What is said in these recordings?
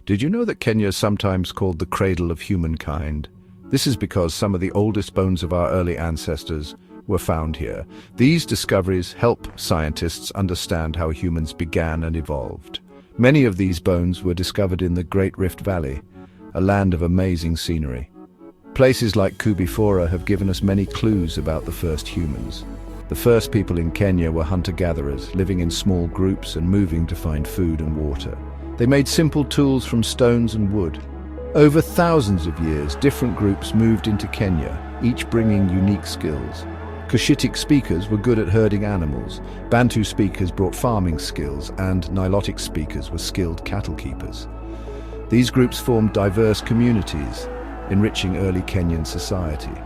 Did you know that Kenya is sometimes called the cradle of humankind? This is because some of the oldest bones of our early ancestors were found here. These discoveries help scientists understand how humans began and evolved. Many of these bones were discovered in the Great Rift Valley, a land of amazing scenery. Places like Kubifora have given us many clues about the first humans. The first people in Kenya were hunter-gatherers, living in small groups and moving to find food and water. They made simple tools from stones and wood. Over thousands of years, different groups moved into Kenya, each bringing unique skills. Cushitic speakers were good at herding animals, Bantu speakers brought farming skills, and Nilotic speakers were skilled cattle keepers. These groups formed diverse communities, enriching early Kenyan society.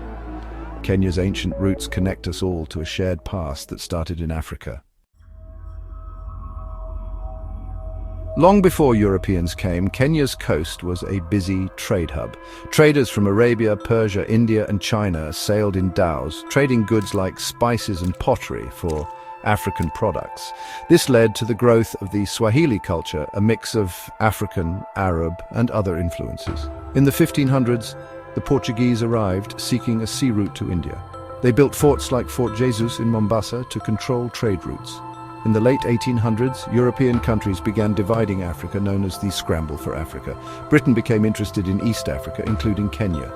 Kenya's ancient roots connect us all to a shared past that started in Africa. Long before Europeans came, Kenya's coast was a busy trade hub. Traders from Arabia, Persia, India and China sailed in dhows, trading goods like spices and pottery for African products. This led to the growth of the Swahili culture, a mix of African, Arab and other influences. In the 1500s, the Portuguese arrived seeking a sea route to India. They built forts like Fort Jesus in Mombasa to control trade routes. In the late 1800s, European countries began dividing Africa, known as the Scramble for Africa. Britain became interested in East Africa, including Kenya.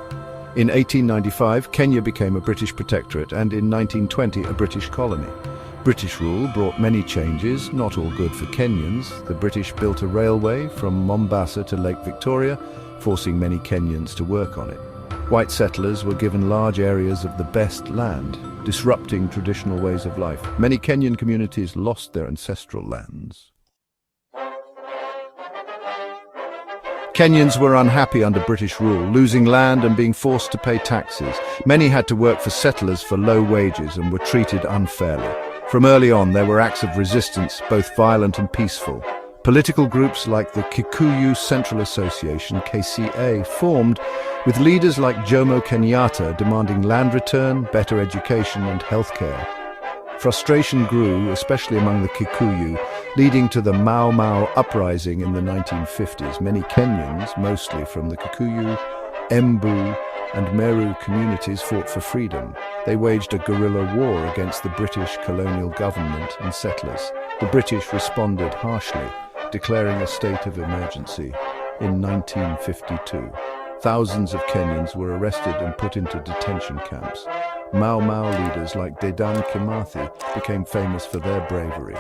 In 1895, Kenya became a British protectorate and in 1920 a British colony. British rule brought many changes, not all good for Kenyans. The British built a railway from Mombasa to Lake Victoria, forcing many Kenyans to work on it. White settlers were given large areas of the best land, disrupting traditional ways of life. Many Kenyan communities lost their ancestral lands. Kenyans were unhappy under British rule, losing land and being forced to pay taxes. Many had to work for settlers for low wages and were treated unfairly. From early on, there were acts of resistance, both violent and peaceful. Political groups like the Kikuyu Central Association, KCA, formed, with leaders like Jomo Kenyatta demanding land return, better education and healthcare. Frustration grew, especially among the Kikuyu, leading to the Mau Mau uprising in the 1950s. Many Kenyans, mostly from the Kikuyu, Embu and Meru communities, fought for freedom. They waged a guerrilla war against the British colonial government and settlers. The British responded harshly, declaring a state of emergency in 1952. Thousands of Kenyans were arrested and put into detention camps. Mau Mau leaders like Dedan Kimathi became famous for their bravery.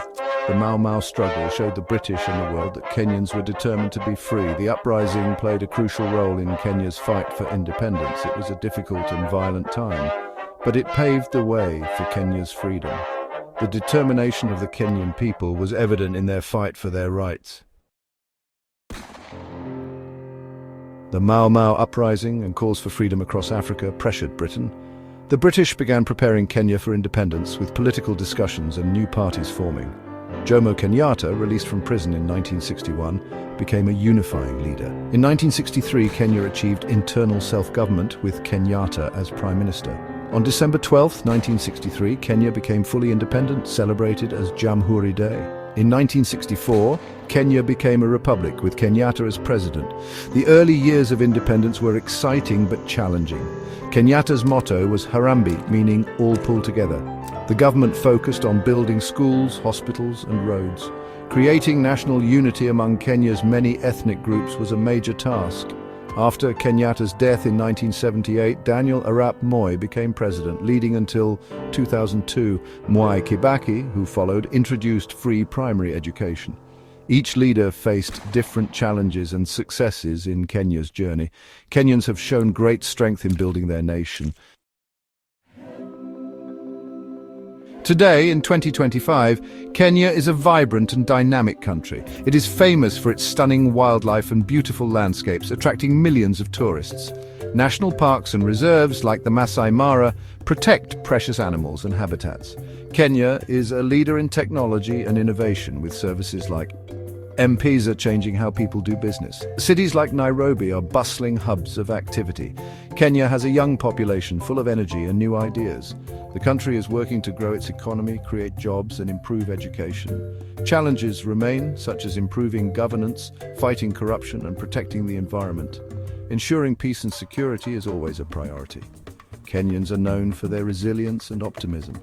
The Mau Mau struggle showed the British and the world that Kenyans were determined to be free. The uprising played a crucial role in Kenya's fight for independence. It was a difficult and violent time, but it paved the way for Kenya's freedom. The determination of the Kenyan people was evident in their fight for their rights. The Mau Mau uprising and calls for freedom across Africa pressured Britain. The British began preparing Kenya for independence with political discussions and new parties forming. Jomo Kenyatta, released from prison in 1961, became a unifying leader. In 1963, Kenya achieved internal self-government with Kenyatta as Prime Minister. On December 12, 1963, Kenya became fully independent, celebrated as Jamhuri Day. In 1964, Kenya became a republic with Kenyatta as president. The early years of independence were exciting but challenging. Kenyatta's motto was Harambee, meaning all pull together. The government focused on building schools, hospitals and roads. Creating national unity among Kenya's many ethnic groups was a major task. After Kenyatta's death in 1978, Daniel Arap Moi became president, leading until 2002. Mwai Kibaki, who followed, introduced free primary education. Each leader faced different challenges and successes in Kenya's journey. Kenyans have shown great strength in building their nation. Today, in 2025, Kenya is a vibrant and dynamic country. It is famous for its stunning wildlife and beautiful landscapes, attracting millions of tourists. National parks and reserves like the Masai Mara protect precious animals and habitats. Kenya is a leader in technology and innovation with services like MPs are changing how people do business. Cities like Nairobi are bustling hubs of activity. Kenya has a young population full of energy and new ideas. The country is working to grow its economy, create jobs, and improve education. Challenges remain, such as improving governance, fighting corruption, and protecting the environment. Ensuring peace and security is always a priority. Kenyans are known for their resilience and optimism.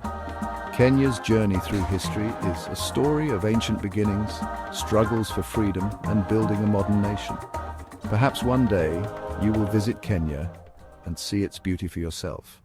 Kenya's journey through history is a story of ancient beginnings, struggles for freedom, and building a modern nation. Perhaps one day you will visit Kenya and see its beauty for yourself.